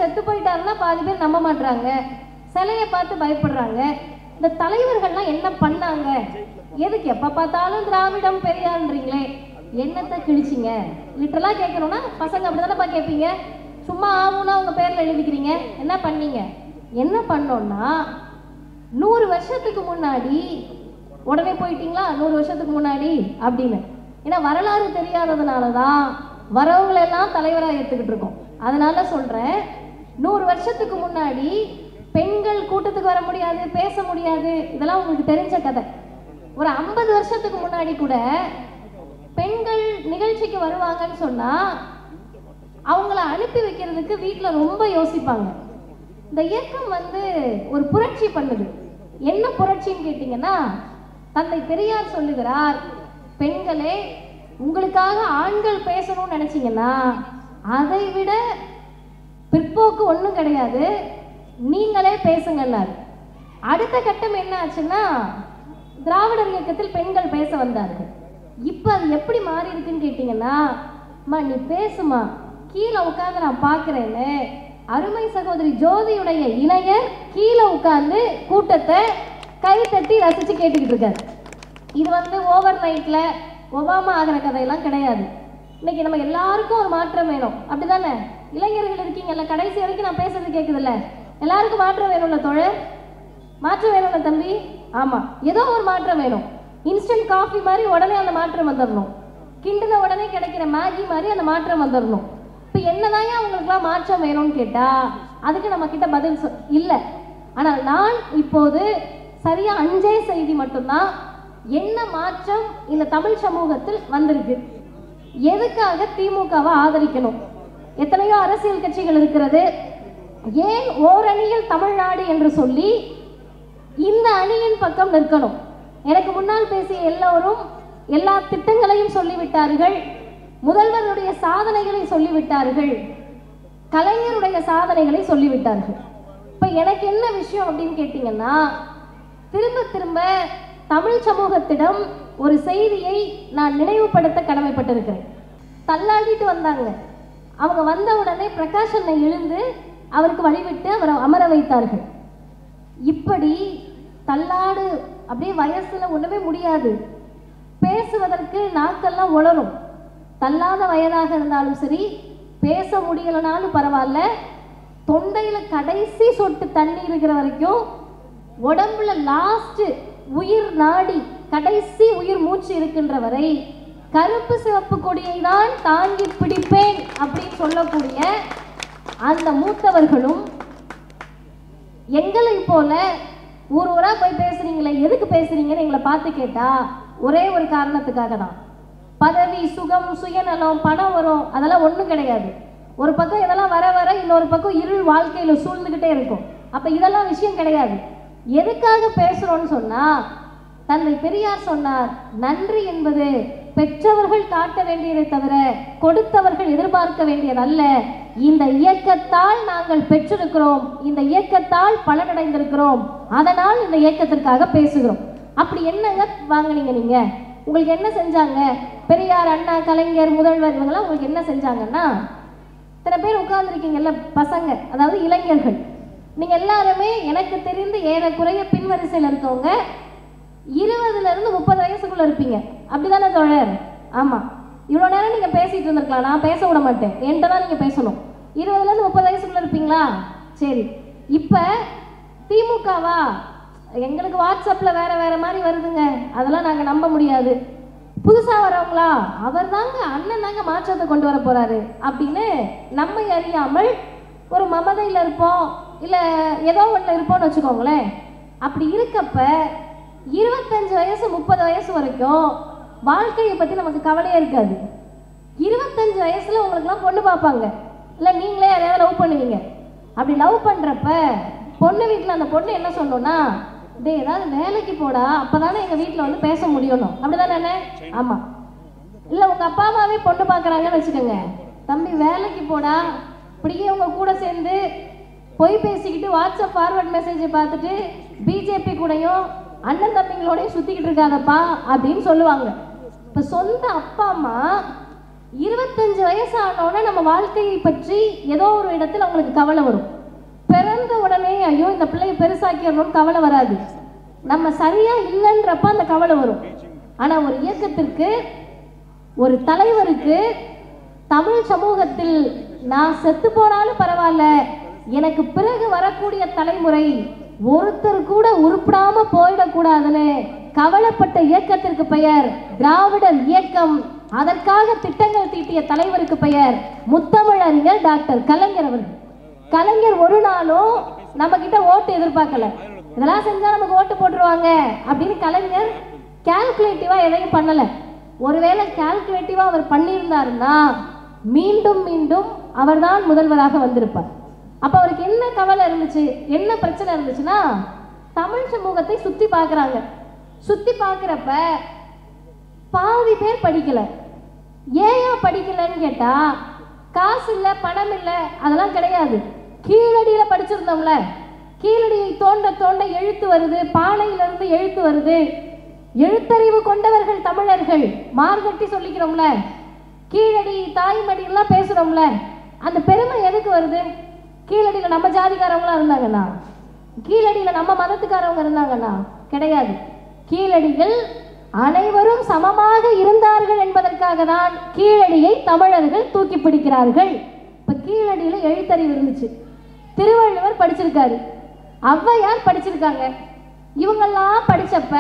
செத்து போயிட்டாருன்னா பாதி பேர் நம்ப மாட்டாங்க, சிலையை பார்த்து பயப்படுறாங்க. இந்த தலைவர்கள்லாம் என்ன பண்ணாங்க? எதுக்கு எப்போ பார்த்தாலும் திராவிடம் பெரியார்ன்றீங்களே, என்னத்தை கிழிச்சிங்க? லிட்டரலாக கேட்கணும்னா பசங்க அப்படி தானேப்பா கேட்பீங்க. சும்மா ஆகும்னா உங்கள் பேரில் எழுதிக்கிறீங்க. என்ன பண்ணீங்க? என்ன பண்ணோன்னா 100 வருஷத்துக்கு முன்னாடி உடனே போயிட்டீங்களா 100 வருஷத்துக்கு முன்னாடி அப்படின்னு. ஏன்னா வரலாறு தெரியாததுனால தான் வரவங்களெல்லாம் தலைவராக ஏற்றுக்கிட்டு இருக்கோம். அதனால சொல்கிறேன், 100 வருஷத்துக்கு முன்னாடி பெண்கள் கூட்டத்துக்கு வர முடியாது, பேச முடியாது, இதெல்லாம் உங்களுக்கு தெரிஞ்ச கதை. ஒரு 50 வருஷத்துக்கு முன்னாடி கூட பெண்கள் நிகழ்ச்சிக்கு வருவாங்கன்னு சொன்னால் அவங்கள அனுப்பி வைக்கிறதுக்கு வீட்டில் ரொம்ப யோசிப்பாங்க. இந்த இயக்கம் ஒரு புரட்சி பண்ணுது. என்ன புரட்சின்னு கேட்டிங்கன்னா, தந்தை பெரியார் சொல்லுகிறார், பெண்களே உங்களுக்காக ஆண்கள் பேசணும்னு நினச்சிங்கன்னா அதை விட பிற்போக்கு ஒன்றும் கிடையாது, நீங்களே பேசுங்கன்னார். அடுத்த கட்டம் என்ன ஆச்சுன்னா, திராவிடர் இயக்கத்தில் பெண்கள் பேச வந்தார்கள். இப்போ அது எப்படி மாறி இருக்குன்னு கேட்டிங்கன்னா, அம்மா நீ பேசுமா, கீழே உட்காந்து நான் பார்க்குறேன்னு அருமை சகோதரி ஜோதியுடைய இணையர் கீழே உட்காந்து கூட்டத்தை கை தட்டி ரசித்து கேட்டுக்கிட்டு இருக்காரு. இது ஓவர் நைட்டில் ஒபாமா ஆகிற கதையெல்லாம் கிடையாது. இன்னைக்கு நம்ம எல்லாருக்கும் ஒரு மாற்றம் வேணும், அப்படி தானே? இளைஞர்கள் இருக்கீங்கல்ல, கடைசி வரைக்கும் நான் பேசுறது கேட்குதுல்ல, எல்லாருக்கும் மாற்றம் வேணும்ல தோழர், மாற்றம் வேணும்ல தம்பி? ஆமாம், ஏதோ ஒரு மாற்றம் வேணும். இன்ஸ்டன்ட் காஃபி மாதிரி உடனே அந்த மாற்றம் வந்துடணும், கிண்டின உடனே கிடைக்கிற மேகி மாதிரி அந்த மாற்றம் வந்துடணும். இப்போ என்னதான் அவங்களுக்குலாம் மாற்றம் வேணும்னு கேட்டால் அதுக்கு நம்ம கிட்ட பதில் இல்லை. ஆனால் நான் இப்போது சரியாக 5 செய்தி மட்டும்தான் என்ன மாற்றம் இந்த தமிழ் சமூகத்தில் வந்திருக்கு. எதுக்காக திமுகவை ஆதரிக்கணும்? எத்தனையோ அரசியல் கட்சிகள் இருக்கிறது. ஏன் ஓரணியில் தமிழ்நாடு என்று சொல்லி இந்த அணியின் பக்கம் நிற்கணும்? எனக்கு முன்னால் பேசிய எல்லோரும் எல்லா திட்டங்களையும் சொல்லிவிட்டார்கள், முதல்வருடைய சாதனைகளை சொல்லிவிட்டார்கள், கலைஞருடைய சாதனைகளை சொல்லிவிட்டார்கள். இப்போ எனக்கு என்ன விஷயம் அப்படின்னு கேட்டிங்கன்னா, திரும்ப திரும்ப தமிழ் சமூகத்திடம் ஒரு செய்தியை நான் நினைவுபடுத்த கடமைப்பட்டிருக்கிறேன். தள்ளாடிட்டு வந்தாங்க. அவங்க வந்த உடனே பிரகாஷ் அண்ணை எழுந்து அவருக்கு வழிவிட்டு அவரை அமர வைத்தார்கள். இப்படி தள்ளாடு, அப்படியே வயசுல ஒன்றுமே முடியாது, பேசுவதற்கு நாக்கெல்லாம் உளரும். தள்ளாத வயதாக இருந்தாலும் சரி, பேச முடியலனாலும் பரவாயில்ல, தொண்டையில் கடைசி சொட்டு தண்ணி இருக்கிற வரைக்கும், உடம்புல லாஸ்ட் உயிர் நாடி கடைசி உயிர் மூச்சு இருக்கின்ற வரை கருப்பு சிவப்பு கொடியை தான் தாங்கி பிடிப்பேன் அப்படின்னு சொல்லக்கூடிய அந்த மூத்தவர்களும் எங்களை போல ஊர் ஊராக போய் பேசுறீங்களே, எதுக்கு பேசுறீங்கன்னு எங்களை பார்த்து கேட்டா ஒரே ஒரு காரணத்துக்காக தான். பதவி, சுகம், சுயநலம், பணம் வரும், அதெல்லாம் ஒன்றும் கிடையாது. ஒரு பக்கம் இதெல்லாம் வர வர இன்னொரு பக்கம் இருள் வாழ்க்கையில் சூழ்ந்துக்கிட்டே இருக்கும். அப்போ இதெல்லாம் விஷயம் கிடையாது. எதுக்காக பேசுகிறோன்னு சொன்னால், தந்தை பெரியார் சொன்னார், நன்றி என்பது பெற்றவர்கள் காட்ட வேண்டியதை தவிர கொடுத்தவர்கள் எதிர்பார்க்க வேண்டியதல்ல. இந்த இயக்கத்தால் நாங்கள் பெற்றிருக்கிறோம், இந்த இயக்கத்தால் பலனடைந்திருக்கிறோம், அதனால் இந்த இயக்கத்திற்காக பேசுகிறோம். அப்படி என்னங்க வாங்கினீங்க நீங்க? உங்களுக்கு என்ன செஞ்சாங்க? பெரியார், அண்ணா, கலைஞர், முதல்வர் இவங்கெல்லாம் உங்களுக்கு என்ன செஞ்சாங்கன்னா, இத்தனை பேர் உட்கார்ந்துருக்கீங்கல்ல பசங்க, அதாவது இளைஞர்கள், நீங்கள் எல்லாருமே எனக்கு தெரிந்து ஏறக்குறைய பின்வரிசையில் இருக்கவங்க 20லேருந்து 30 வயசுக்குள்ளே இருப்பீங்க, அப்படிதானே தோழர்? ஆமாம். இவ்வளோ நேரம் நீங்கள் பேசிகிட்டு இருந்திருக்கலாம், நான் பேச விட மாட்டேன், என்கிட்ட தான் நீங்கள் பேசணும். 20லேருந்து 30 வயசுக்குள்ளே இருப்பீங்களா? சரி. இப்போ திமுகவா? எங்களுக்கு வாட்ஸ்அப்பில் வேறு வேறு மாதிரி வருதுங்க, அதெல்லாம் நாங்கள் நம்ப முடியாது. புதுசாக வரவங்களா? அவர் தாங்க, அண்ணன் தாங்க மாற்றத்தை கொண்டு வர போகிறாரு அப்படின்னு நம்மை அறியாமல் ஒரு மமதையில் இருப்போம், இல்லை ஏதோ ஒன்றில் இருப்போம்னு வச்சுக்கோங்களேன். அப்படி இருக்கப்ப 25 வயசு 30 வயசு வரைக்கும் வாழ்க்கையை பற்றி நமக்கு கவலையே இருக்காது. 25 வயசில் உங்களுக்குலாம் பொண்ணு பார்ப்பாங்க, இல்லை நீங்களே யாரையாவது லவ் பண்ணுவீங்க. அப்படி லவ் பண்ணுறப்ப பொண்ணு வீட்டில் அந்த பொண்ணு என்ன சொல்லணும்னா, டே ஏதாவது வேலைக்கு போடா, அப்போ தானே எங்கள் வீட்டில் பேச முடியணும், அப்படி தானே? ஆமாம். இல்லை உங்கள் அப்பா அம்மாவே பொண்ணு பார்க்குறாங்கன்னு வச்சுக்கோங்க, தம்பி வேலைக்கு போடா, இப்படியே உங்கள் கூட சேர்ந்து பொய் பேசிக்கிட்டு வாட்ஸ்அப் ஃபார்வர்ட் மெசேஜை பார்த்துட்டு பிஜேபி கூடயும் அண்ணன் தம்பிங்களோடையும் சுற்றிக்கிட்டு இருக்காதப்பா அப்படின்னு சொல்லுவாங்க. இப்போ சொந்த அப்பா அம்மா 25 வயசு ஆனோடனே நம்ம வாழ்க்கையை பற்றி ஏதோ ஒரு இடத்துல அவங்களுக்கு கவலை வரும். பிறந்த உடனே ஐயோ இந்த பிள்ளையை பெருசாக்கிடணும்னு கவலை வராது. நம்ம சரியா இல்லைன்றப்ப அந்த கவலை வரும். ஆனா ஒரு இயக்கத்திற்கு, ஒரு தலைவருக்கு, தமிழ் சமூகத்தில் நான் செத்து போனாலும் பரவாயில்ல, எனக்கு பிறகு வரக்கூடிய தலைமுறை ஒருத்தர் கூட உருப்படாம போயிடக்கூடாதுன்னு கவலைப்பட்ட இயக்கத்திற்கு பெயர் திராவிடர் இயக்கம். அதற்காக திட்டங்கள் தீட்டிய தலைவருக்கு பெயர் முத்தமிழறிஞர் டாக்டர் கலைஞர் அவர்கள். கலைஞர் ஒரு நாளும் நம்ம கிட்ட ஓட்டு எதிர்பார்க்கல. இதெல்லாம் செஞ்சா நமக்கு ஓட்டு போட்டுருவாங்க அப்படின்னு கலைஞர் கால்குலேட்டிவா எதையும் பண்ணல. ஒருவேளை கால்குலேட்டிவா அவர் பண்ணியிருந்தாருன்னா மீண்டும் மீண்டும் அவர்தான் முதல்வராக வந்திருப்பார். அப்ப அவருக்கு என்ன கவலை இருந்துச்சு, என்ன பிரச்சனை இருந்துச்சுன்னா, தமிழ் சமூகத்தை சுத்தி பார்க்கறாங்க. சுத்தி பார்க்கிறப்ப பாதி பேர் படிக்கல. ஏன் படிக்கலன்னு கேட்டா, காசு இல்லை, பணம் இல்லை, அதெல்லாம் கிடையாது. கீழடியில படிச்சிருந்தோம்ல, கீழடியை தோண்ட தோண்ட எழுத்து வருது, பானையிலிருந்து எழுத்து வருது. எழுத்தறிவு கொண்டவர்கள் தமிழர்கள், மார்கட்டி சொல்லிக்கிறோம்ல, கீழடி தாய்மடியெல்லாம் பேசுறோம்ல, அந்த பெருமை எதுக்கு வருது? கீழடியில நம்ம ஜாதிக்காரவங்களா இருந்தாங்கன்னா, கீழடியில நம்ம மதத்துக்காரவங்க இருந்தாங்கன்னா கிடையாது. கீழடியில் அனைவரும் சமமாக இருந்தார்கள் என்பதற்காக தான் கீழடியை தமிழர்கள் தூக்கி பிடிக்கிறார்கள். இப்ப கீழடியில எழுத்தறிவு இருந்துச்சு, திருவள்ளுவர் படிச்சிருக்காரு, ஔவையார் படிச்சிருக்காங்க. இவங்கெல்லாம் படிச்சப்ப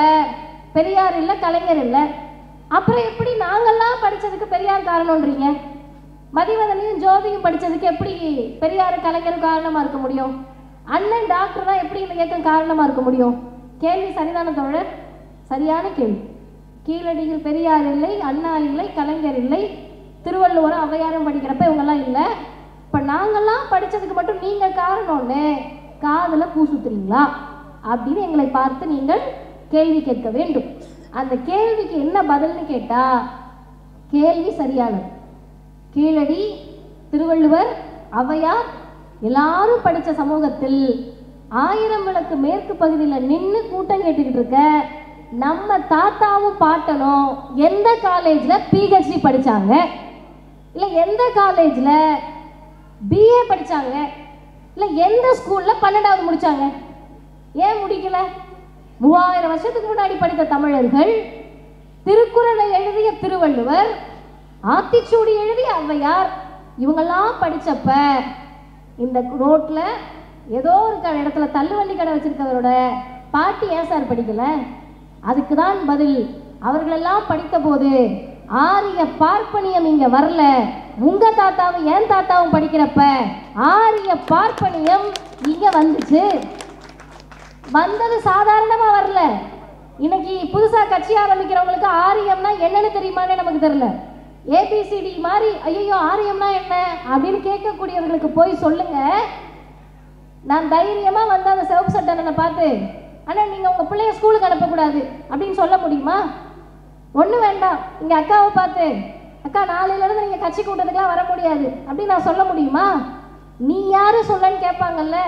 பெரியார் இல்லை, கலைஞர் இல்லை. அப்புறம் எப்படி நாங்கெல்லாம் படிச்சதுக்கு பெரியார் காரணம்ன்றீங்க? மதிவதனையும் ஜோதியும் படிச்சதுக்கு எப்படி பெரியார் கலைஞரும் காரணமா இருக்க முடியும்? அண்ணன் டாக்டர் தான் எப்படி இந்த இயக்கம் காரணமா இருக்க முடியும்? கேள்வி சரிதான தோழர்? சரியான கேள்வி. கீழடியில் பெரியார் இல்லை, அண்ணா இல்லை, கலைஞர் இல்லை, திருவள்ளுவரும் ஔவையாரும் படிக்கிறப்ப இவங்கெல்லாம் இல்லை. இப்போ நாங்கள்லாம் படித்ததுக்கு மட்டும் நீங்கள் காரணம்னு காதில் பூ சுத்துறீங்களா அப்படின்னு எங்களை பார்த்து நீங்கள் கேள்வி கேட்க வேண்டும். அந்த கேள்விக்கு என்ன பதில்னு கேட்டால், கேள்வி சரியானது. கீழடி, திருவள்ளுவர், ஔவையார் எல்லாரும் படித்த சமூகத்தில் 1000 விளக்கு மேற்கு பகுதியில் நின்று கூட்டம் கேட்டுக்கிட்டு இருக்க நம்ம தாத்தாவும் பாட்டனும் எந்த காலேஜில் பிஹெச்டி படித்தாங்க, இல்லை எந்த காலேஜில் பிஏ படித்தாங்க, இல்லை எந்த ஸ்கூலில் 12வது முடித்தாங்க? ஏன் முடிக்கல? 3000 வருஷத்துக்கு முன்னாடி படித்த தமிழர்கள், திருக்குறளை எழுதிய திருவள்ளுவர், ஆத்திச்சூடி எழுதிய ஔவையார், இவங்கெல்லாம் படித்தப்ப இந்த ரோட்டில் ஏதோ ஒரு இடத்துல தள்ளுவண்டி கடை வச்சிருக்கிறவரோட பாட்டி ஏன் சார் படிக்கல? அதுக்கு தான் பதில், அவர்களெல்லாம் படித்த போது ஆரிய பார்ப்பனியம் இங்க வரல. உங்க தாத்தாவும் என் தாத்தாவும் படிக்கிறப்ப ஆரிய பார்ப்பனியம் இங்க வந்துச்சு. வந்தது சாதாரணமா வரல. இன்னைக்கு புதுசா கட்சி ஆரம்பிக்கிறவங்களுக்கு ஆரியம்னா என்னன்னு தெரியுமானே நமக்கு தெரியல. ஏபிசிடி மாதிரி ஐயோ ஆரியம்னா என்ன அப்படின்னு கேட்கக்கூடியவர்களுக்கு போய் சொல்லுங்க. நான் தைரியமா வந்து அந்த சிவப்பு சட்டனை பார்த்து, ஆனால் நீங்கள் உங்கள் பிள்ளைய ஸ்கூலுக்கு அனுப்பக்கூடாது அப்படின்னு சொல்ல முடியுமா? ஒன்றும் வேண்டாம். இங்கே அக்காவை பார்த்து, அக்கா நாளையிலேருந்து நீங்கள் கட்சி கூட்டத்துக்குலாம் வர முடியாது அப்படின்னு நான் சொல்ல முடியுமா? நீ யாரு சொல்லன்னு கேட்பாங்கல்ல.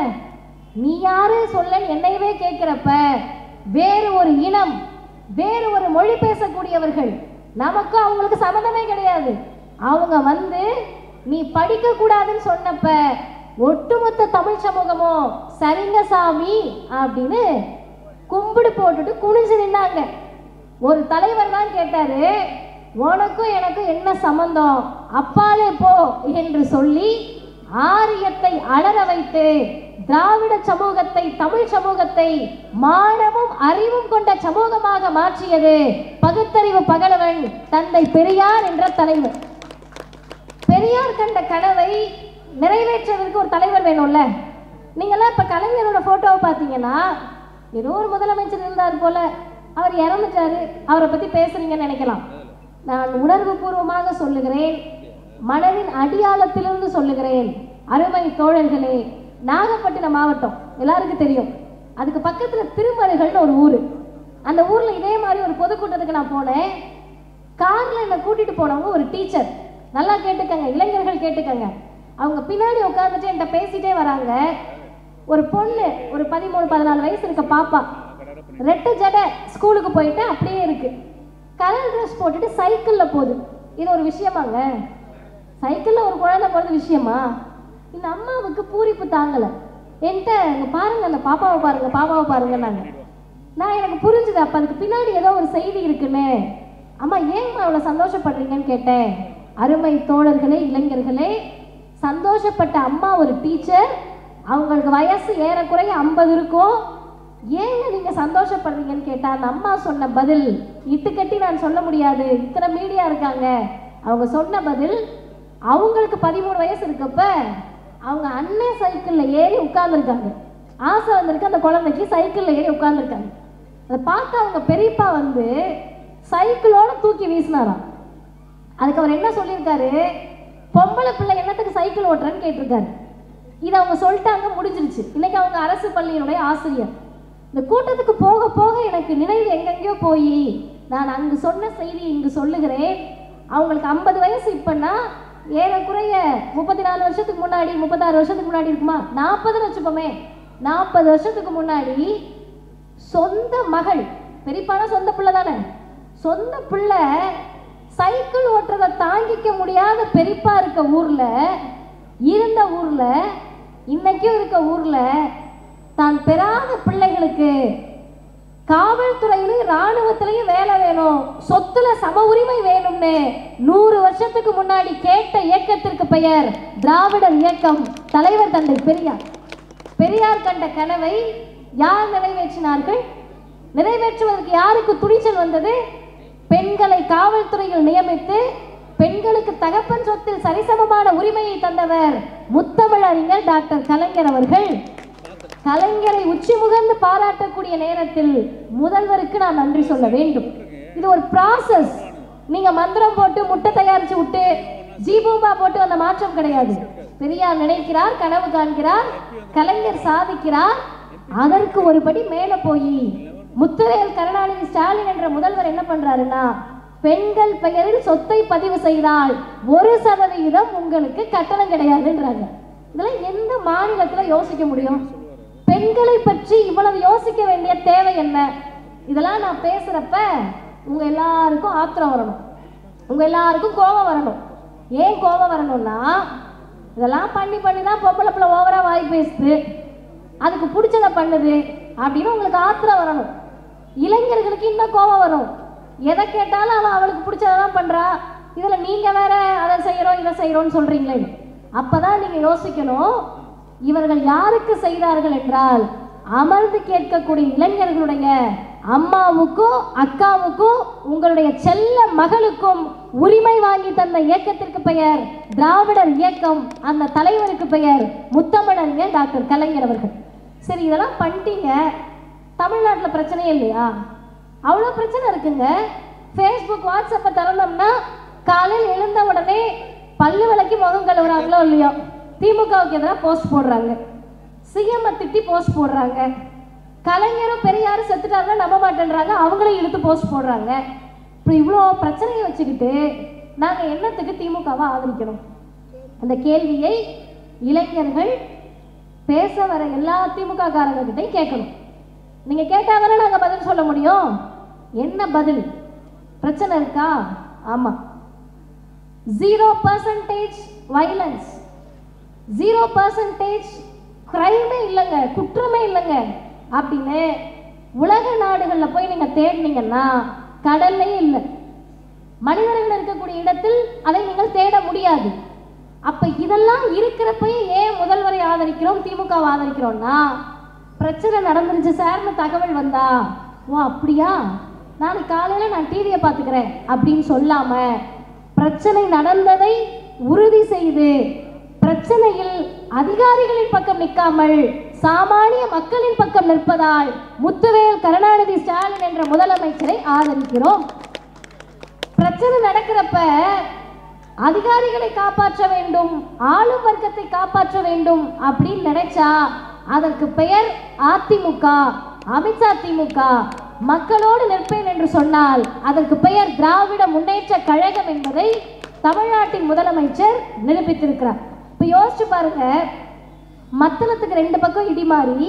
நீ யாரு சொல்லன்னு என்னையவே கேட்குறப்ப வேறு ஒரு இனம், வேறு ஒரு மொழி பேசக்கூடியவர்கள், நமக்கும் அவங்களுக்கு சம்மந்தமே கிடையாது. அவங்க வந்து நீ படிக்கக்கூடாதுன்னு சொன்னப்ப ஒட்டுமொத்த தமிழ் சமூகமும் சரிங்க சாமி அப்படின்னு கும்பிடு போட்டுட்டு குனிஞ்சு நின்னாங்க. ஒரு தலைவர் தான் கேட்டாரு, உனக்கும் எனக்கும் என்ன சம்பந்தம், அப்பாலே போ என்று சொல்லி ஆரியத்தை அலற வைத்து திராவிட சமூகத்தை, தமிழ் சமூகத்தை மானமும் அறிவும் கொண்ட சமூகமாக மாற்றியது பகுத்தறிவு பகலவன் தந்தை பெரியார் என்ற தலைவர். பெரியார் கண்ட கனவை நிறைவேற்றுவதற்கு ஒரு தலைவர் வேணும்ல. நீங்களாம் இப்போ கலைஞரோட ஃபோட்டோவை பார்த்தீங்கன்னா ஏதோ ஒரு முதலமைச்சர் இருந்தார் போல, அவர் இறந்துட்டாரு, அவரை பற்றி பேசுறீங்கன்னு நினைக்கலாம். நான் உணர்வு பூர்வமாக சொல்லுகிறேன், மனதின் அடியாளத்திலிருந்து சொல்லுகிறேன். அருமை தோழர்களே, நாகப்பட்டினம் மாவட்டம் எல்லாருக்கும் தெரியும். அதுக்கு பக்கத்தில் திருமருகல்னு ஒரு ஊர். அந்த ஊரில் இதே மாதிரி ஒரு பொதுக்கூட்டத்துக்கு நான் போனேன். காரில் என்னை கூட்டிகிட்டு போனவங்க ஒரு டீச்சர். நல்லா கேட்டுக்கங்க, இளைஞர்கள் கேட்டுக்கங்க. அவங்க பின்னாடி உட்காந்துட்டு என்கிட்ட பேசிட்டே வராங்க. ஒரு பொண்ணு, ஒரு 13-14 வயசு இருக்க பாப்பா, ரெட்டை ஜடை, ஸ்கூலுக்கு போயிட்டு அப்படியே இருக்கு, கலர் ட்ரெஸ் போட்டுட்டு சைக்கிளில் போகுது. இது ஒரு விஷயமாங்க? சைக்கிளில் ஒரு குழந்தை போகிறது விஷயமா? இந்த அம்மாவுக்கு பூரிப்பு தாங்கலை. என்கிட்ட இங்கே பாருங்கள், அந்த பாப்பாவை பாருங்கள், பாப்பாவை பாருங்கன்னாங்க. நான் எனக்கு புரிஞ்சுது, அப்போ அதுக்கு பின்னாடி ஏதோ ஒரு செய்தி இருக்குன்னு. அம்மா ஏங்கம்மா அவ்வளோ சந்தோஷப்படுறீங்கன்னு கேட்டேன். அருமை தோழர்களே, இளைஞர்களே, சந்தோஷப்பட்ட அம்மா ஒரு டீச்சர், அவங்களுக்கு வயசு ஏறக்குறைய 50 இருக்கும். ஏங்க நீங்கள் சந்தோஷப்படுறீங்கன்னு கேட்டால் அந்த அம்மா சொன்ன பதில் இட்டுக்கட்டி நான் சொல்ல முடியாது, இத்தனை மீடியா இருக்காங்க. அவங்க சொன்ன பதில், அவங்களுக்கு 13 வயசு இருக்கப்ப அவங்க அண்ணன் சைக்கிளில் ஏறி உட்கார்ந்துருக்காங்க. ஆசை வந்திருக்கு அந்த குழந்தைக்கு, சைக்கிளில் ஏறி உட்கார்ந்துருக்காங்க. அதை பார்த்து அவங்க பெரியப்பா வந்து சைக்கிளோட தூக்கி வீசினாராம். அதுக்கு அவர் என்ன சொல்லியிருக்காரு, பொம்பளை பிள்ளை என்னத்துக்கு சைக்கிள் ஓட்டுறேன்னு கேட்டிருக்காரு. இதை அவங்க சொல்லிட்டாங்க, முடிஞ்சிருச்சு. இன்னைக்கு அவங்க அரசு பள்ளியினுடைய ஆசிரியர். இந்த கூட்டத்துக்கு போக போக எனக்கு நினைவு எங்கெங்கேயோ போய் நான் அங்கு சொன்ன செய்தி இங்கு சொல்லுகிறேன். அவங்களுக்கு 50 வயசு. இப்போன்னா ஏறக்குறைய 34 வருஷத்துக்கு முன்னாடி, 36 வருஷத்துக்கு முன்னாடி இருக்குமா, 40 வச்சுப்போமே, 40 வருஷத்துக்கு முன்னாடி சொந்த மகள், பெரியப்பான சொந்த பிள்ளை தானே, சொந்த பிள்ளை சைக்கிள் ஓட்டுறதை தாங்கிக்க முடியாத பெரியப்பா இருக்க ஊரில், இருந்த ஊரில், இன்னைக்கும் இருக்க ஊரில் தான் பெறாத பிள்ளைகளுக்கு காவல்துறையிலும் இராணுவத்திலையும் வேலை வேணும், சொத்துல சம உரிமை வேணும்னு 100 வருஷத்துக்கு முன்னாடி கேட்ட இயக்கத்திற்கு பெயர் திராவிடர் இயக்கம். தலைவர் தந்தை பெரியார். பெரியார் கண்ட கனவை யார் நிறைவேற்றினார்கள்? நிறைவேற்றுவதற்கு யாருக்கு துணிச்சல் வந்தது? பெண்களை காவல்துறையில் நியமித்து பெண்களுக்கு தகப்பன் சொத்தில் சரிசமமான உரிமையை தந்தவர் முத்தமிழறிஞர் டாக்டர் கலைஞர் அவர்கள். கலைஞரை உச்சி முகர்ந்து பாராட்டக்கூடிய நேரத்தில் முதல்வருக்கு நான் நன்றி சொல்ல வேண்டும். இது ஒரு ப்ராசஸ். நீங்க மந்திரம் போட்டு முட்டை தயாரிச்சு விட்டு ஜீபூம்பா போட்டு அந்த மாற்றம் கிடையாது. பெரியார் நினைக்கிறார், கனவு காண்கிறார், கலைஞர் சாதிக்கிறார். அதற்கு ஒருபடி மேல போய் முத்துவேல் கருணாநிதி ஸ்டாலின் என்ற முதல்வர் என்ன பண்றாருன்னா, பெண்கள் பெயரில் சொத்தை பதிவு செய்தால் 1% உங்களுக்கு கட்டணம் கிடையாதுன்றாங்க. இதெல்லாம் எந்த மாநிலத்தில் யோசிக்க முடியும்? பெண்களை பற்றி இவ்வளவு யோசிக்க வேண்டிய தேவை என்ன? இதெல்லாம் நான் பேசுறப்ப உங்க எல்லாருக்கும் ஆத்திரம் வரணும், உங்க எல்லாருக்கும் கோபம் வரணும். ஏன் கோபம் வரணும்னா, இதெல்லாம் பண்ணி தான் பொம்பளை பிள்ளை ஓவரா வாய் பேசுது, அதுக்கு பிடிச்சதை பண்ணுது அப்படின்னு உங்களுக்கு ஆத்திரம் வரணும். இளைஞர்களுக்கு இன்னும் கோபம் வரும். எதை கேட்டாலும் அவன் அவளுக்கு பிடிச்சதான் பண்றா, இதுல நீங்க வேற அதை செய்யறோம் இதை செய்யறோம்னு சொல்றீங்களே. அப்பதான் நீங்க யோசிக்கணும், இவர்கள் யாருக்கு செய்தார்கள் என்றால், அமர்ந்து கேட்கக்கூடிய இளைஞர்களுடைய அம்மாவுக்கும் அக்காவுக்கும் உங்களுடைய செல்ல மகளுக்கும் உரிமை வாங்கி தந்த இயக்கத்திற்கு பெயர் திராவிடர் இயக்கம். அந்த தலைவருக்கு பெயர் முத்தமிழறிஞர் டாக்டர் கலைஞர் அவர்கள். சரி, இதெல்லாம் பண்ணிட்டீங்க, தமிழ்நாட்டில் பிரச்சனையே இல்லையா? அவ்வளோ பிரச்சனை இருக்குங்க. ஃபேஸ்புக் வாட்ஸ்அப்பை திறந்தோம்னா காலையில் எழுந்த உடனே பல்லு விளக்கி முகம் கழுவுறாங்களோ இல்லையோ, திமுகவுக்கு எதிராக போஸ்ட் போடுறாங்க, சிஎம் திட்டி போஸ்ட் போடுறாங்க, கலைஞரும் பெரியாரும் செத்துட்டாருன்னா நம்ப மாட்டேன்றாங்க, அவங்களும் இழுத்து போஸ்ட் போடுறாங்க. இப்படி இவ்வளோ பிரச்சனையை வச்சுக்கிட்டு நாங்கள் என்னத்துக்கு திமுகவை ஆதரிக்கணும்? அந்த கேள்வியை இளைஞர்கள் பேச வர எல்லா திமுக காரங்ககிட்டையும் கேட்கணும். நீங்கள் கேட்டாங்கன்னா நாங்கள் பதில் சொல்ல முடியும். என்ன பதில்? பிரச்சனை இருக்கா? ஆமாம். 0% வைலன்ஸ், 0% கிரைமே இல்லைங்க, குற்றமே இல்லைங்க அப்படின்னு உலக நாடுகளில் போய் நீங்கள் தேடினீங்கன்னா கடல்லையே இல்லை. மனிதர்கள் இருக்கக்கூடிய இடத்தில் அதை நீங்கள் தேட முடியாது. அப்போ இதெல்லாம் இருக்கிறப்பயே ஏன் முதல்வரை ஆதரிக்கிறோம், திமுகவை ஆதரிக்கிறோம்னா, பிரச்சனை நடந்துருச்சு சார்னு தகவல் வந்தா, ஓ அப்படியா, நாளைக்கு காலையில் நான் டிவியை பார்த்துக்கிறேன் அப்படின்னு சொல்லாம, பிரச்சனை நடந்ததை உறுதி செய்து பிரச்சனையில் அதிகாரிகளின் பக்கம் நிற்காமல் சாமானிய மக்களின் பக்கம் நிற்பதால் முத்துவேல் கருணாநிதி ஸ்டாலின் என்ற முதலமைச்சரை ஆதரிக்கிறோம். பிரச்சனை நடக்கிறப்ப அதிகாரிகளை காப்பாற்ற வேண்டும், ஆளும் வர்க்கத்தை காப்பாற்ற வேண்டும் அப்படின்னு நினைச்சா அதற்கு பெயர் அதிமுக, அமித்ஷா திமுக. மக்களோடு நிற்பேன் என்று சொன்னால் அதற்கு பெயர் திராவிட முன்னேற்ற கழகம் என்பதை தமிழ்நாட்டின் முதலமைச்சர் நிரூபித்திருக்கிறார். இப்போ யோசிச்சு பாருங்க, மத்தளத்துக்கு 2 பக்கம் இடி மாறி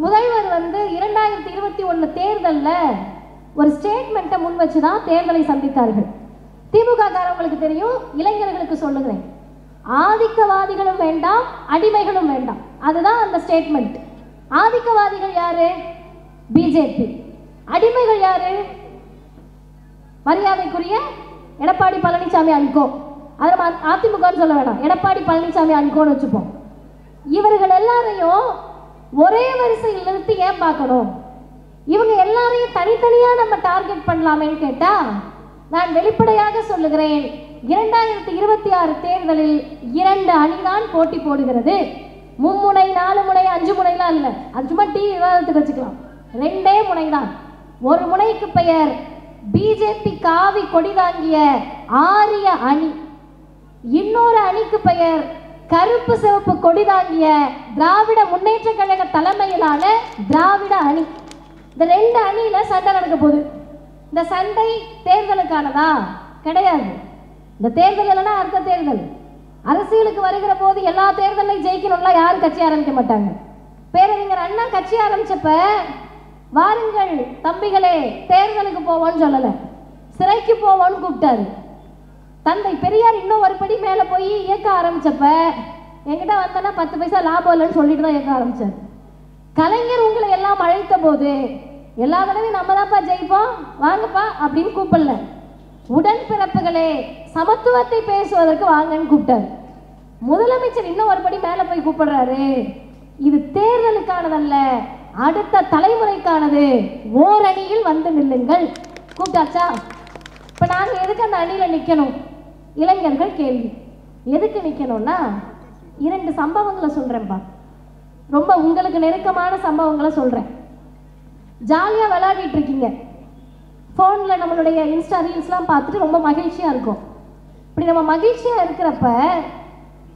முதல்வர் 2021 தேர்தலில் ஒரு ஸ்டேட்மெண்ட்டை முன் வச்சு தான் தேர்தலை சந்தித்தார்கள். திமுக காரங்களுக்கு தெரியும், இளைஞர்களுக்கு சொல்லுகிறேன், ஆதிக்கவாதிகளும் வேண்டாம், அடிமைகளும் வேண்டாம். அதுதான் அந்த ஸ்டேட்மெண்ட். ஆதிக்கவாதிகள் யாரு? பிஜேபி. அடிமைகள் யாரு? மரியாதைக்குரிய எடப்பாடி பழனிசாமி அன்கோ. அதில் அதிமுகன்னு சொல்ல வேண்டாம், எடப்பாடி பழனிசாமி அன்கோன்னு வச்சுப்போம். இவர்கள் எல்லாரையும் ஒரே வரிசையில் நிறுத்தி ஏன் பார்க்கணும்? இவங்க எல்லாரையும் தனித்தனியா நம்ம டார்கெட் பண்ணலாமேன்னு கேட்டா, நான் வெளிப்படையாக சொல்லுகிறேன், 2026 தேர்தலில் 2 அணிதான் போட்டி போடுகிறது. மும்முனை, 4 முனை, 5 முனைலாம் இல்லை. அது சும்மா டீ விவாதத்துக்கு வச்சுக்கலாம். 2 முனை தான். ஒரு முனைக்கு பெயர் பிஜேபி காவி கொடி தாங்கிய ஆரிய அணி, இன்னொரு அணிக்கு பெயர் கருப்பு சிவப்பு கொடி தாங்கிய திராவிட முன்னேற்ற கழக தலைமையிலான திராவிட அணி. இந்த 2 அணியில சண்டை நடக்க போகுது. இந்த சண்டை தேர்தலுக்கானதா? கிடையாது. இந்த தேர்தல் இல்லைன்னா அடுத்த தேர்தல். அரசியலுக்கு வருகிற போது எல்லா தேர்தலையும் ஜெயிக்கணும்லாம் யாரும் கட்சி ஆரம்பிக்க மாட்டாங்க. பேரறிஞர் அண்ணா கட்சி ஆரம்பிச்சப்ப, வாருங்கள் தம்பிகளே தேர்தலுக்கு போவோன்னு சொல்லலை, சிறைக்கு போவோன்னு கூப்பிட்டாரு. தந்தை பெரியார் இன்னும் ஒரு படி மேலே போய் இயக்க ஆரம்பிச்சப்ப, என்கிட்ட வந்தனா 10 பைசா லாபம் இல்லைன்னு சொல்லிட்டு தான் இயக்க ஆரம்பிச்சார். கலைஞர் உங்களை எல்லாம் அழைத்த போது, எல்லா தடவையும் நம்ம தான்ப்பா ஜெயிப்போம் வாங்கப்பா அப்படின்னு கூப்பிடல, உடன்பிறப்புகளே சமத்துவத்தை பேசுவதற்கு வாங்கன்னு கூப்பிட்டாரு. முதலமைச்சர் இன்னும் ஒரு படி மேலே போய் கூப்பிடுறாரு, இது தேர்தலுக்கானதல்ல, அடுத்த தலைமுறைக்கானது, ஓரணியில் வந்து நில்லுங்கள். கூப்பிட்டாச்சா? இப்போ நாங்கள் எதுக்கு அந்த அணியில் நிற்கணும்? இளைஞர்கள் கேள்வி. எதுக்கு நிற்கணும்னா, 2 சம்பவங்களை சொல்கிறேன்ப்பா, ரொம்ப உங்களுக்கு நெருக்கமான சம்பவங்களை சொல்கிறேன். ஜாலியாக விளையாடிட்டு இருக்கீங்க, ஃபோனில் நம்மளுடைய இன்ஸ்டா ரீல்ஸ்லாம் பார்த்துட்டு ரொம்ப மகிழ்ச்சியாக இருக்கும். இப்படி நம்ம மகிழ்ச்சியாக இருக்கிறப்ப,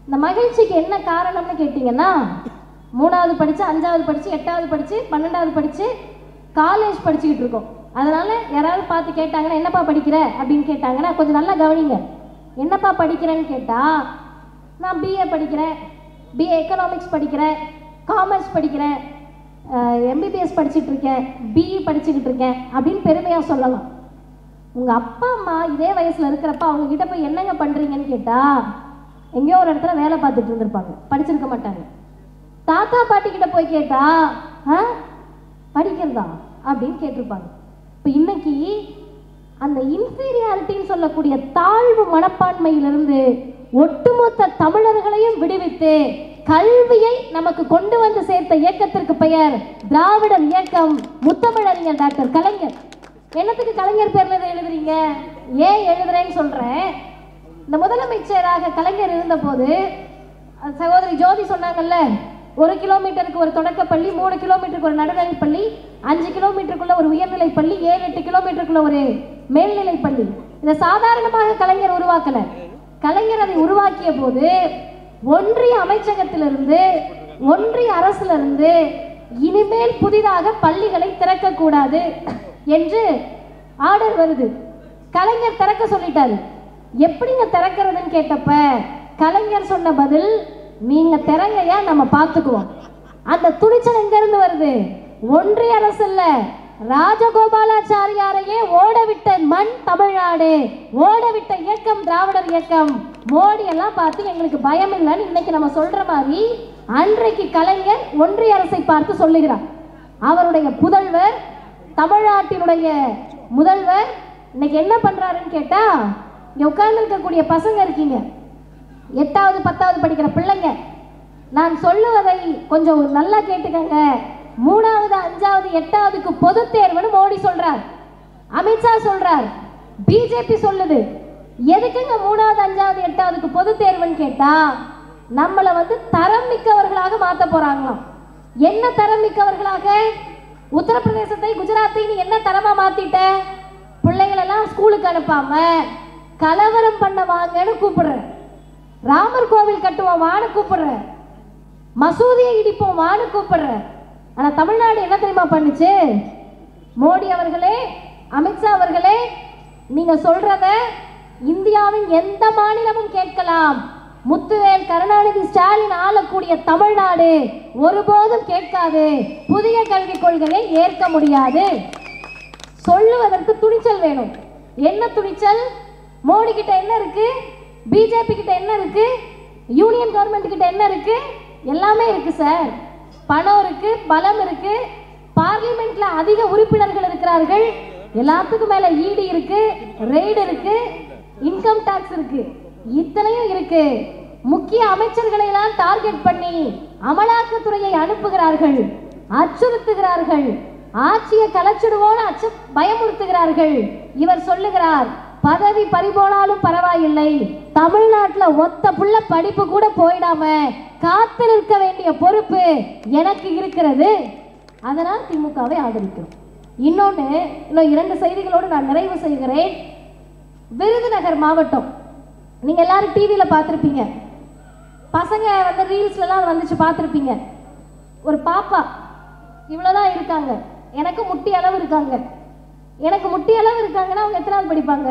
இந்த மகிழ்ச்சிக்கு என்ன காரணம்னு கேட்டிங்கன்னா, 3வது படித்து 5வது படித்து 8வது படித்து 12வது படித்து காலேஜ் படிச்சுக்கிட்டு இருக்கோம். அதனால் யாராவது பார்த்து கேட்டாங்கன்னா என்னப்பா படிக்கிற அப்படின்னு கேட்டாங்கன்னா கொஞ்சம் நல்லா கவனிங்க. என்னப்பா படிக்கிறேன்னு கேட்டால், நான் பிஏ படிக்கிறேன், பிஏ எக்கனாமிக்ஸ் படிக்கிறேன், காமர்ஸ் படிக்கிறேன், எம்பிபிஎஸ் படிச்சுட்டு இருக்கேன், பிஇ படிச்சுக்கிட்டு இருக்கேன் அப்படின்னு பெருமையாக சொல்லலாம். உங்கள் அப்பா அம்மா இதே வயசில் இருக்கிறப்ப அவங்கக்கிட்ட போய் என்னங்க பண்ணுறீங்கன்னு கேட்டால், எங்கேயோ ஒரு இடத்துல வேலை பார்த்துட்டு இருந்திருப்பாங்க, படிச்சிருக்க மாட்டாங்க. தாத்தா பாட்டிக்கிட்ட போய் கேட்டால் படிக்கிறதா அப்படின்னு கேட்டிருப்பாங்க. இப்போ இன்னைக்கு அந்த இன்ஃபீரியாரிட்டின்னு சொல்லக்கூடிய தாழ்வு மனப்பான்மையிலிருந்து ஒட்டுமொத்த தமிழர்களையும் விடுவித்து கல்வியை நமக்கு கொண்டு வந்து சேர்த்த இயக்கத்திற்கு பெயர் திராவிடர் இயக்கம். முத்தமிழறிஞர் டாக்டர் கலைஞர். என்னத்துக்கு கலைஞர் பேர்ல எழுதுறீங்க? ஏன் எழுதுறேன்னு சொல்றேன். இந்த முதலமைச்சராக கலைஞர் இருந்த போது சகோதரி ஜோதி சொன்னாங்கல்ல, 1 கிலோமீட்டருக்கு ஒரு தொடக்கப்பள்ளி, 3 கிலோமீட்டருக்கு ஒரு நடுநிலைப் பள்ளி, 5 கிலோமீட்டருக்குள்ள ஒரு உயர்நிலைப் பள்ளி, 7-8 கிலோமீட்டருக்குள்ள ஒரு மேல்நிலைப் பள்ளி. இதை சாதாரணமாக கலைஞர் உருவாக்கல. கலைஞர் அதை உருவாக்கிய போது ஒன்றிய அமைச்சகத்திலிருந்து, ஒன்றிய அரசிலிருந்து இனிமேல் புதிதாக பள்ளிகளை திறக்கக்கூடாது என்று ஆர்டர் வருது. கலைஞர் திறக்க சொல்லிட்டாரு. எப்படிங்க திறக்கிறதுன்னு கேட்டப்ப கலைஞர் சொன்ன பதில், நீங்க திறங்கையா நம்ம பார்த்துக்குவோம். அந்த துணிச்சல் எங்க இருந்து வருது? ஒன்றிய அரசு இல்ல, ராஜகோபாலாச்சாரியாரையே ஓடவிட்ட மண் தமிழ்நாடு, ஓடவிட்ட இயக்கம் திராவிடர் இயக்கம். மோடி எல்லாம் பார்த்து எங்களுக்கு பயம் இல்லைன்னு இன்னைக்கு நம்ம சொல்ற மாதிரி அன்றைக்கு கலைஞர் ஒன்றிய அரசை பார்த்து சொல்லுகிறார். அவருடைய புதல்வர், தமிழ்நாட்டினுடைய முதல்வர் இன்னைக்கு என்ன பண்றாருன்னு கேட்டா, இங்க உட்கார்ந்து இருக்கக்கூடிய பசங்க இருக்கீங்க, 8வது 10வது படிக்கிற பிள்ளைங்க, நான் சொல்லுவதை கொஞ்சம் நல்லா கேட்டுக்கங்க. 3வது 5வது 8வதுக்கு பொது தேர்வுன்னு மோடி சொல்றார், அமித்ஷா சொல்றார், பிஜேபி சொல்லுது. எதுக்குங்க 3வது 5வது 8வதுக்கு பொது தேர்வுன்னு கேட்டா, நம்மளை தரம் மிக்கவர்களாக மாற்ற போறாங்களாம். என்ன தரம் மிக்கவர்களாக? உத்தரப்பிரதேசத்தை குஜராத்தை நீ என்ன தரமா மாத்திட்ட? பிள்ளைகளெல்லாம் ஸ்கூலுக்கு அனுப்பாம கலவரம் பண்ண வாங்கன்னு கூப்பிடுற, ராமர் கோவில் கட்டுவோம் வான்னு கூப்பிடுற, மசூதியை இடிப்போம் வான்னு கூப்பிடுற. ஆனா தமிழ்நாடு என்ன தெரியுமா பண்ணுச்சு? மோடி அவர்களே, அமித்ஷா அவர்களே, நீங்க சொல்றத இந்தியாவின் எந்த மாநிலமும் கேட்கலாம், முத்துவேல் கருணாநிதி ஸ்டாலின் ஆளக்கூடிய தமிழ்நாடு ஒருபோதும் கேட்காது. புதிய கல்விக் கொள்கையை ஏற்க முடியாது. சொல்லுவதற்கு துணிச்சல் வேணும். என்ன துணிச்சல்? மோடி கிட்ட என்ன இருக்கு, பிஜேபி கிட்ட என்ன இருக்கு, யூனியன் கவர்மெண்ட் கிட்ட என்ன இருக்கு? எல்லாமே இருக்கு சார். பணம் இருக்கு, பலம் இருக்கு, பார்லிமெண்ட்ல அதிக உறுப்பினர்கள் இருக்கிறார்கள், எல்லாத்துக்கும் மேல ஈடி இருக்கு, ரெய்டு இருக்கு, இன்கம் டாக்ஸ் இருக்கு, இத்தனையும் இருக்கு. முக்கிய அமைச்சர்களை எல்லாம் டார்கெட் பண்ணி அமலாக்கத்துறையை அனுப்புகிறார்கள், அச்சுறுத்துகிறார்கள், ஆட்சியை கலைச்சிடுவோன்னு பயமுறுத்துகிறார்கள். இவர் சொல்லுகிறார், பதவி பறிபோனாலும் பரவாயில்லை, தமிழ்நாட்டில் ஒத்த புள்ள படிப்பு கூட போயிடாம காத்து நிற்க வேண்டிய பொறுப்பு எனக்கு இருக்கிறது, அதனால் திமுகவை ஆதரிக்கிறோம். இன்னும் 2 செய்திகளோடு நான் நிறைவு செய்கிறேன். விருதுநகர் மாவட்டம், நீங்க எல்லாரும் டிவியில பார்த்துருப்பீங்க, பசங்க வந்து ரீல்ஸ்லாம் வந்துச்சு பார்த்துருப்பீங்க. ஒரு பாப்பா இவ்வளோதான் இருக்காங்க, எனக்கு முட்டி அளவு இருக்காங்க. எனக்கு முட்டி அளவு இருக்காங்கன்னா அவங்க எத்தனாவது படிப்பாங்க?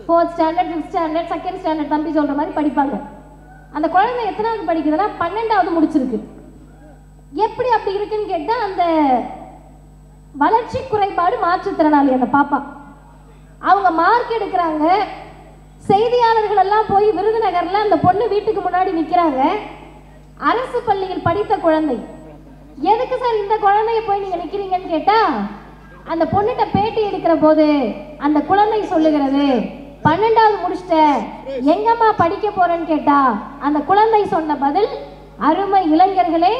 4th standard, 5th standard, 2nd standard தம்பி சொல்ற மாதிரி படிப்பாங்க. அந்த குழந்தை எத்தனாவது படிக்குதுன்னா 12வது முடிச்சிருக்கு. எப்படி அப்படி இருக்குன்னு கேட்டால், அந்த வளர்ச்சி குறைபாடு மாற்றுத்திறனாளி அந்த பாப்பா. அவங்க மார்க் எடுக்கிறாங்க. செய்தியாளர்கள் எல்லாம் போய் விருதுநகர்ல அந்த பொண்ணு வீட்டுக்கு முன்னாடி நிற்கிறாங்க. அரசு பள்ளியில் படித்த குழந்தை. எதுக்கு சார் இந்த குழந்தைய போய் நீங்க நிக்கிறீங்கன்னு கேட்டா, அந்த பொண்ணுகிட்ட பேட்டி எடுக்கிற போது அந்த குழந்தை சொல்லுகிறது, 12வது முடிச்சிட்ட, எங்கம்மா படிக்க போறேன்னு கேட்டா அந்த குழந்தை சொன்ன பதில், அருமை இளைஞர்களே,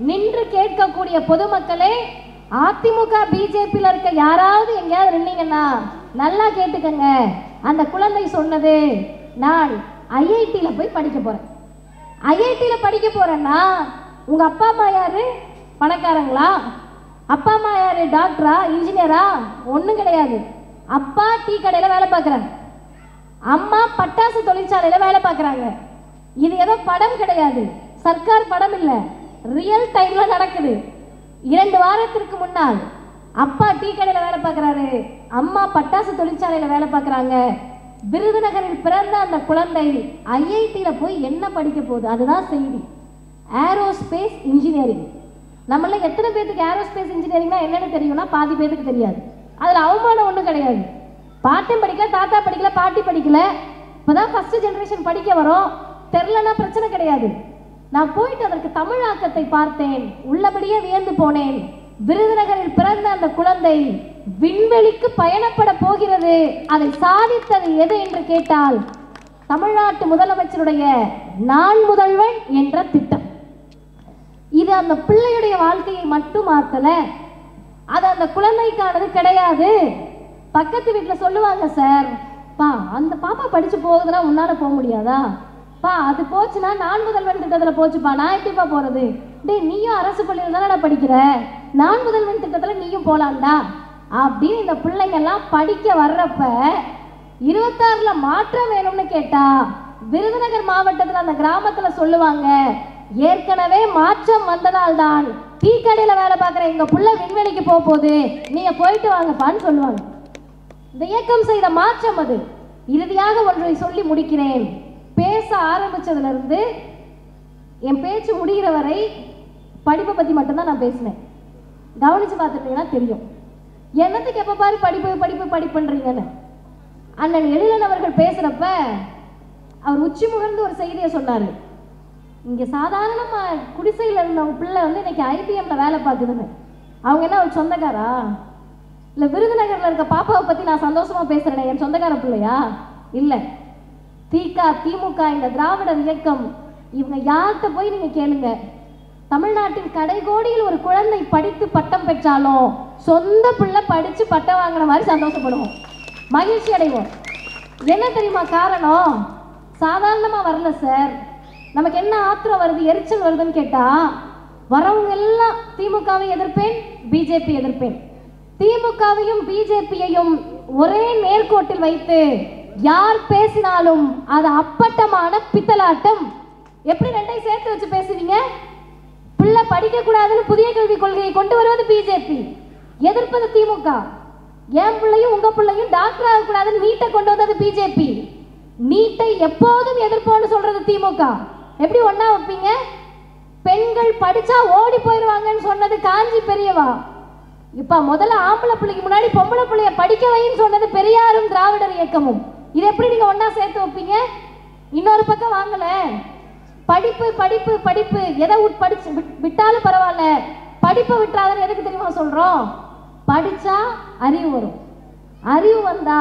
நின்று கேட்கக்கூடிய பொதுமக்களே, அதிமுக பிஜேபியில் இருக்க யாராவது எங்கேயாவது நின்னீங்கன்னா நல்லா கேட்டுக்கங்க. அந்த குழந்தை சொன்னது, நான் ஐஐடியில் போய் படிக்க போறேன். ஐஐடியில் படிக்க போறேன்னா உங்க அப்பா அம்மா யாரு? பணக்காரங்களா? அப்பா அம்மா யாரு? டாக்டரா, இன்ஜினியரா? ஒன்றும் கிடையாது. அப்பா டீ கடையில் வேலை பார்க்குறாங்க, அம்மா பட்டாசு தொழிற்சாலையில் வேலை பார்க்குறாங்க. இது ஏதோ படம் கிடையாது, சர்க்கார் படம் இல்லை, ரியல் டைம்ல நடக்குது. 2 வாரத்திற்கு முன்னால் அப்பா டீ கடையில் வேலை பார்க்குறாரு, அம்மா பட்டாசு தொழிற்சாலையில் வேலை பார்க்குறாங்க. விருதுநகரில் பிறந்த அந்த குழந்தை ஐஐடியில் போய் என்ன படிக்க போகுது? அதுதான் செய்தி. Aerospace engineering. நம்மள எத்தனை பேருக்கு ஏரோஸ்பேஸ் இன்ஜினியரிங்னா என்னன்னு தெரியும்னா பாதி பேருக்கு தெரியாது. அதில் அவமானம் ஒன்றும் கிடையாது. பாட்டும் படிக்கல, தாத்தா படிக்கல, பாட்டி படிக்கல, இப்போதான் ஃபர்ஸ்ட் ஜெனரேஷன் படிக்க வரும், தெரிலன்னா பிரச்சனை கிடையாது. நான் போயிட்டு அதற்கு தமிழாக்கத்தை பார்த்தேன், உள்ளபடியே வியந்து போனேன். விருதுநகரில் பிறந்த அந்த குழந்தை விண்வெளிக்கு பயணப்பட போகிறது. அதை சாதித்தது எது என்று கேட்டால், தமிழ்நாட்டு முதலமைச்சருடைய நான் முதல்வன் என்ற திட்டம். இது அந்த பிள்ளையுடைய வாழ்க்கையை மட்டும் மாற்றல, அது அந்த குழந்தைக்கானது கிடையாது. பக்கத்து வீட்டில் சொல்லுவாங்க, சார் பா அந்த பாப்பா படிச்சு போகுதுன்னா உன்னால போக முடியாதா? பா அது போச்சுன்னா நான் முதல்வன் திட்டத்தில் போச்சுப்பா, நான் எப்படிப்பா போறது? டே நீயும் அரசு பள்ளியில் தானடா படிக்கிற, நான் முதல்வன் திட்டத்தில் நீயும் போலாம்டா அப்படின்னு இந்த பிள்ளைங்கெல்லாம் படிக்க வர்றப்ப 26ல் மாற்றம் வேணும்னு கேட்டா, விருதுநகர் மாவட்டத்தில் அந்த கிராமத்தில் சொல்லுவாங்க, ஏற்கனவே மாற்றம் வந்ததால்தான் டீ கடையில் வேலை பார்க்குற எங்க புள்ள விண்வெளிக்கு போகுது, நீங்க போயிட்டு வாங்கப்பான்னு சொல்லுவாங்க. இந்த இயக்கம் செய்த மாற்றம் அது. இறுதியாக ஒன்றை சொல்லி முடிக்கிறேன். பேச ஆரம்பிச்சதுல இருந்து என் பேச்சு முடிகிற வரை படிப்பை பத்தி மட்டும்தான் நான் பேசினேன். கவனிச்சு பார்த்துட்டீங்கன்னா தெரியும், என்னத்துக்கு எப்ப பாரு படிப்பு படிப்பு படிப்புன்றீங்கன்னு. அண்ணன் எழிலன் அவர்கள் பேசுறப்ப அவர் உச்சி முகர்ந்து ஒரு செய்தியை சொன்னாரு. இங்க சாதாரணமா குடிசையில் இருந்த பிள்ளை வந்து இன்னைக்கு ஐபிஎம்ல வேலை பார்க்குதுன்னு. அவங்க என்ன ஒரு சொந்தக்காரா? இல்ல விருதுநகர்ல இருக்க பாப்பாவை பத்தி நான் சந்தோஷமா பேசுறேன், என் சொந்தக்கார பிள்ளையா? இல்ல. திமுக இந்த திராவிடர் இயக்கம், இவங்க யார்கிட்ட போய் நீங்க கேளுங்க, தமிழ்நாட்டின் கடைகோடியில் ஒரு குழந்தை படித்து பட்டம் பெற்றாலும் சொந்த பிள்ளை படிச்சு பட்டம் வாங்கின மாதிரி சந்தோஷப்படுவோம், மகிழ்ச்சி அடைவோம். என்ன தெரியுமா காரணம்? சாதாரணமா வரல சார். நமக்கு என்ன ஆத்திரம் வருது, எரிச்சல் வருதுன்னு கேட்டா, வரவங்க எல்லாம் திமுகவை எதிர்ப்பேன், பிஜேபி எதிர்ப்பேன். திமுகவையும் பிஜேபியையும் ஒரே நேர்கோட்டில் வைத்து யார் பேசினாலும் அது அப்பட்டமான பித்தலாட்டம். எப்படி ரெண்டையும் சேர்த்து வச்சு பேசுவீங்க? பிள்ளை படிக்க கூடாதுன்னு புதிய கல்விக் கொள்கையை கொண்டு வருவது பிஜேபி, எதிர்ப்பது திமுக. என் பிள்ளையும் உங்க பிள்ளையும் டாக்டர் ஆகக்கூடாதுன்னு நீட்டை கொண்டு வந்தது பிஜேபி, நீட்டை எப்போதும் எதிர்ப்போன்னு சொல்றது திமுக. எப்படி ஒன்னா வைப்பீங்க? பெண்கள் படிச்சா ஓடி போயிடுவாங்கன்னு சொன்னது காஞ்சி பெரியவா. இப்ப முதல்ல ஆம்பளை பிள்ளைக்கு முன்னாடி பொம்பளை பிள்ளைய படிக்க வைன்னு சொன்னது பெரியாரும் திராவிடர் இயக்கமும். இது எப்படி நீங்க ஒண்ணா சேர்த்து வைப்பீங்க? இன்னொரு பக்கம் வாங்கல, படிப்பு படிப்பு படிப்பு, எதை படிச்சு விட்டாலும் பரவாயில்ல, படிப்பை விட்டாதான் எதுக்கு தெரியுமா சொல்றோம்? படிச்சா அறிவு வரும், அறிவு வந்தா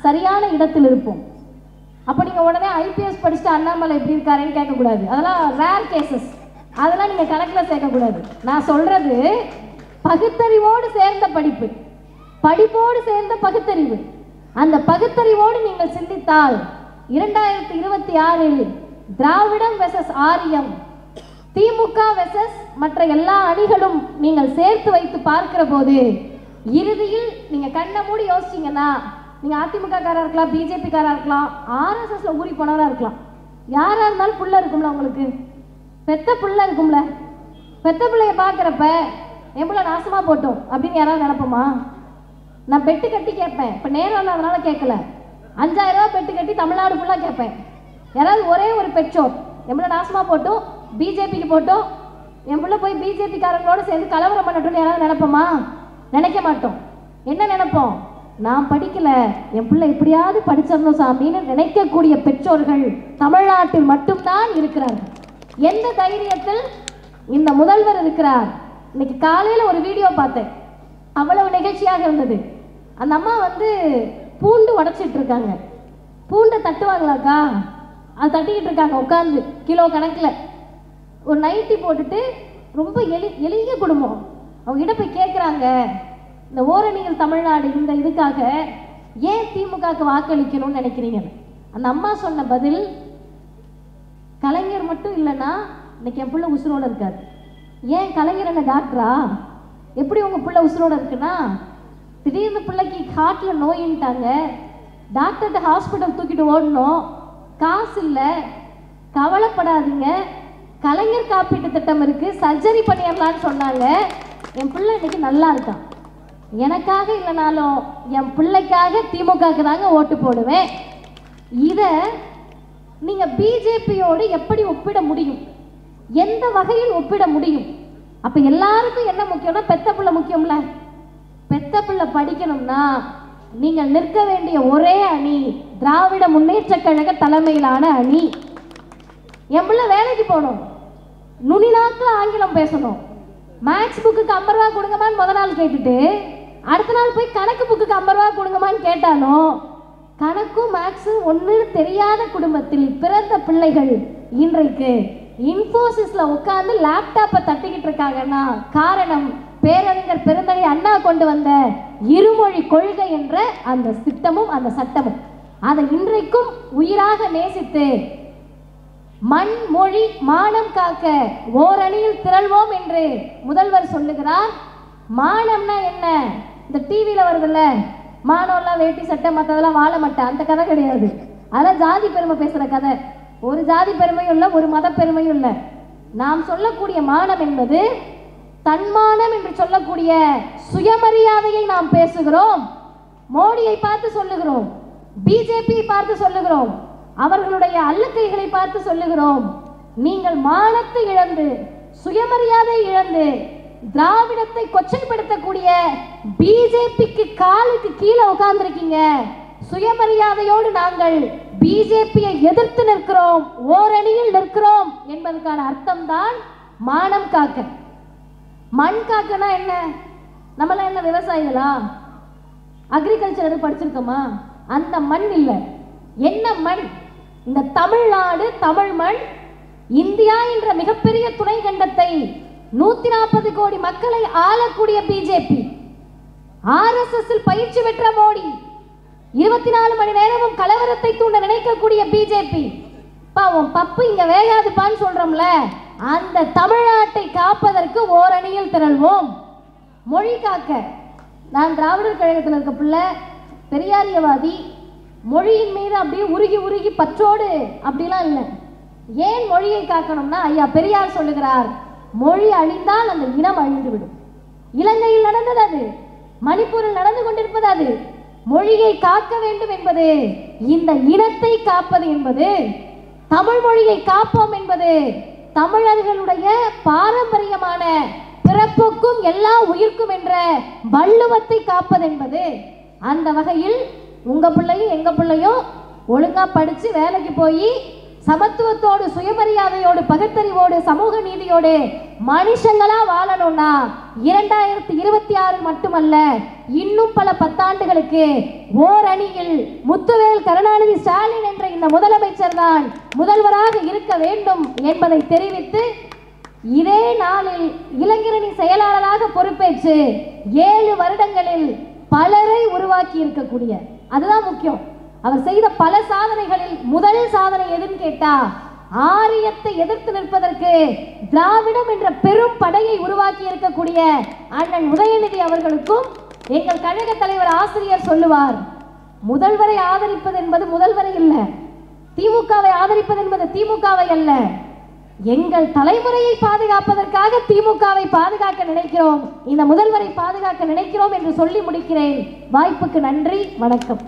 சரியான இடத்தில் இருப்போம். அப்ப நீங்க உடனே ஐபிஎஸ் படிச்சுட்டு அண்ணாமலை எப்படி இருக்காருன்னு கேட்கக்கூடாது. அதெல்லாம் ரேர் கேசஸ், அதெல்லாம் நீங்க கணக்குல சேர்க்கக்கூடாது. நான் சொல்றது பகுத்தறிவோடு சேர்ந்த படிப்பு, படிப்போடு சேர்ந்த பகுத்தறிவு. அந்த பகுத்தறிவோடு நீங்கள் சிந்தித்தால் 2026 திராவிடம் வெர்சஸ் ஆரியம், திமுக வெர்சஸ் மற்ற எல்லா அணிகளும் நீங்கள் சேர்த்து வைத்து பார்க்கிற போது இறுதியில் நீங்க கண்ணை மூடி யோசிச்சீங்கன்னா, நீங்க அதிமுக காரா இருக்கலாம், பிஜேபி காரா இருக்கலாம், ஆர்எஸ்எஸ்ல ஊறி போனவரா இருக்கலாம், யாரா இருந்தாலும் புள்ள இருக்கும்ல, உங்களுக்கு பெத்த புள்ள இருக்கும்ல. பெத்த பிள்ளைய பார்க்குறப்ப என் பிள்ளை நாசமா போட்டோம் அப்படின்னு யாராவது நினைப்போமா? நான் பெட்டு கட்டி கேட்பேன், இப்போ நேரம் இல்லாதனால கேட்கல, 5000 ரூபா பெட்டு கட்டி தமிழ்நாடு ஃபுல்லாக கேட்பேன். யாராவது ஒரே ஒரு பெற்றோர் என் பிள்ளை நாசமா போட்டோம், பிஜேபிக்கு போட்டோம், என் பிள்ளை போய் பிஜேபி காரங்களோட சேர்ந்து கலவரம் பண்ணட்டும்னு யாராவது நினைப்போமா? நினைக்க மாட்டோம். என்ன நினைப்போம்? நான் படிக்கல, என் பிள்ளை எப்படியாவது படிச்சிடணும் சாமின்னு நினைக்கக்கூடிய பெற்றோர்கள் தமிழ்நாட்டில் மட்டும்தான் இருக்கிறார்கள். எந்த தைரியத்தில் இந்த முதல்வர் இருக்கிறார்? இன்னைக்கு காலையில் ஒரு வீடியோ பார்த்தேன், அவ்வளவு நிகழ்ச்சியாக இருந்தது. அந்த அம்மா பூண்டு உடைச்சிட்டு இருக்காங்க. பூண்டை தட்டுவாங்களாக்கா? அது தட்டிக்கிட்டு இருக்காங்க உட்காந்து கிலோ கணக்கில். ஒரு நைட்டி போட்டுட்டு, ரொம்ப எளிய குடும்பம். அவங்க கிட்ட போய் கேட்குறாங்க, இந்த ஓரணிகள் தமிழ்நாடு இந்த இதுக்காக ஏன் திமுகவுக்கு வாக்களிக்கணும்னு நினைக்கிறீங்க? அந்த அம்மா சொன்ன பதில், கலைஞர் மட்டும் இல்லைன்னா இன்னைக்கு என் பிள்ளை உசுரோட இருக்காரு. ஏன் கலைஞர் என்ன டாக்டரா? எப்படி உங்க பிள்ளை உசுரோட இருக்குன்னா, திடீர்னு பிள்ளைக்கு ஹார்ட்ல நோயின்ட்டாங்க, டாக்டர்கிட்ட ஹாஸ்பிட்டல் தூக்கிட்டு ஓடணும், காசு இல்லை, கவலைப்படாதீங்க, கலைஞர் காப்பீட்டு திட்டம் இருக்கு, சர்ஜரி பண்ணிடலான்னு சொன்னாங்க. என் பிள்ளை இன்னைக்கு நல்லா இருக்கான். எனக்காக இல்லைனாலும் என் பிள்ளைக்காக திமுகவுக்கு தாங்க ஓட்டு போடுவேன். இதை நீங்க பிஜேபியோடு எப்படி ஒப்பிட முடியும்? எந்த வகையில் ஒப்பிட முடியும்? அப்ப எல்லாருக்கும் என்ன முக்கியம்னா, பெத்த பிள்ளை முக்கியம்ல. பெத்த பிள்ளை படிக்கணும்னா நீங்கள் நிற்க வேண்டிய ஒரே அணி திராவிட முன்னேற்ற கழக தலைமையிலான அணி. என் பிள்ளை வேலைக்கு போகணும், நுனிநாக்கில் ஆங்கிலம் பேசணும், மேக்ஸ் புக்குக்கு 50 ரூபா கொடுங்கமான்னு முத நாள் கேட்டுட்டு அடுத்த நாள் போய் கணக்கு புக்குக்கு 50 ரூபா கொடுங்கமான்னு கேட்டாலும், கணக்கும் மேக்ஸும் ஒன்றுன்னு தெரியாத குடும்பத்தில் பிறந்த பிள்ளைகள் இன்றைக்கு இன்ஃபோசிஸ்ல உட்கார்ந்து லேப்டாப்பை தட்டிக்கிட்டு இருக்காங்கன்னா காரணம் பேரறிஞர் பெருந்தகை அண்ணா கொண்டு வந்த இருமொழி கொள்கை என்ற அந்த திட்டமும் அந்த சட்டமும். அதை இன்றைக்கும் உயிராக நேசித்து மண் மொழி மானம் காக்க ஓரணியில் திரள்வோம் என்று முதல்வர் சொல்லுகிறார். மானம்னா என்ன? இந்த டிவியில வருதுல்ல, மானம்லாம் வேட்டி சட்டை மற்றதெல்லாம் வாழ மாட்டேன், அந்த கதை கிடையாது. அதெல்லாம் ஜாதி பெருமை பேசுற கதை. ஒரு ஜாதி பெருமையும் இல்லை, ஒரு மத பெருமையும் இல்லை. நாம் சொல்லக்கூடிய மானம் என்பது தன்மானம் என்று சொல்லக்கூடிய சுயமரியாதையை நாம் பேசுகிறோம். மோடியை பார்த்து சொல்லுகிறோம், பிஜேபியை பார்த்து சொல்லுகிறோம், அவர்களுடைய அல்லக்கைகளை பார்த்து சொல்லுகிறோம். நீங்கள் மானத்தை இழந்து சுயமரியாதை இழந்து திராவிடத்தை கொச்சைப்படுத்தக்கூடிய பிஜேபிக்கு காலுக்கு கீழே உட்கார்ந்துருக்கீங்க. சுயமரியாதையோடு நாங்கள் பிஜேபியை எதிர்த்து நிற்கிறோம், ஓரணியில் நிற்கிறோம் என்பதற்கான அர்த்தம் தான் மானம் காக்க. மண் காக்கனா என்ன? நம்மளாம் என்ன விவசாயிகளா? அக்ரிகல்ச்சர் எதுவும் படிச்சிருக்கோமா? அந்த மண் இல்லை. என்ன மண்? இந்த தமிழ்நாடு, தமிழ் மண். இந்தியா என்ற மிகப்பெரிய துணை கண்டத்தை 140 கோடி மக்களை ஆளக்கூடிய பிஜேபி, ஆர்எஸ்எஸ் பயிற்சி பெற்ற மோடி, 24 மணி நேரமும் கலவரத்தை தூண்ட நினைக்கக்கூடிய பிஜேபி, பாவம் பப்பு இங்க வேகாதுப்பான்னு சொல்றோம்ல, அந்த தமிழ்நாட்டை காப்பதற்கு ஓரணியில் திரள்வோம். மொழி காக்க, நான் திராவிடர் கழகத்தில் இருக்க பிள்ளை, பெரியாரியவாதி, மொழியின் மீது அப்படியே உருகி உருகி பற்றோடு அப்படிலாம் இல்லை. ஏன் மொழியை காக்கணும்னா, ஐயா பெரியார் சொல்லுகிறார், மொழி அழிந்தால் அந்த இனம் அழிந்துவிடும். இலங்கையில் நடந்தது அது, மணிப்பூரில் நடந்து கொண்டிருப்பது அது. மொழியை காக்க வேண்டும் என்பது, இந்த இனத்தை காப்பது என்பது, தமிழ் மொழியை காப்போம் என்பது தமிழர்களுடைய பாரம்பரியமான பிறப்புக்கும் எல்லா உயிர்க்கும் என்ற வள்ளுவத்தை காப்பது என்பது. அந்த வகையில் உங்க பிள்ளையும் எங்க பிள்ளையும் ஒழுங்கா படிச்சு வேலைக்கு போய் சமத்துவத்தோடு, சுயமரியாதையோடு, பகுத்தறிவோடு, சமூக நீதியோடு மனுஷங்களா வாழணும்னா 2026 மட்டுமல்ல, இன்னும் பல பத்தாண்டுகளுக்கு ஓர் அணியில் முத்துவேல் கருணாநிதி ஸ்டாலின் என்ற இந்த முதலமைச்சர் தான் முதல்வராக இருக்க வேண்டும் என்பதை தெரிவித்து, இதே நாளில் இளைஞரணி செயலாளராக பொறுப்பேற்று 7 வருடங்களில் பலரை உருவாக்கி இருக்கக்கூடிய, அதுதான் முக்கியம், அவர் செய்த பல சாதனைகளில் முதல் சாதனை எதுன்னு கேட்டா, ஆரியத்தை எதிர்த்து நிற்பதற்கு திராவிடம் என்ற பெரும் படையை உருவாக்கி இருக்கக்கூடிய அண்ணன் உதயநிதி அவர்களுக்கும் எங்கள் கழக தலைவர் ஆசிரியர் சொல்லுவார், முதல்வரை ஆதரிப்பது என்பது முதல்வரை இல்ல, திமுகவை ஆதரிப்பது என்பது திமுகவை அல்ல, எங்கள் தலைமுறையை பாதுகாப்பதற்காக திமுகவை பாதுகாக்க நினைக்கிறோம், இந்த முதல்வரை பாதுகாக்க நினைக்கிறோம் என்று சொல்லி முடிக்கிறேன். வாய்ப்புக்கு நன்றி, வணக்கம்.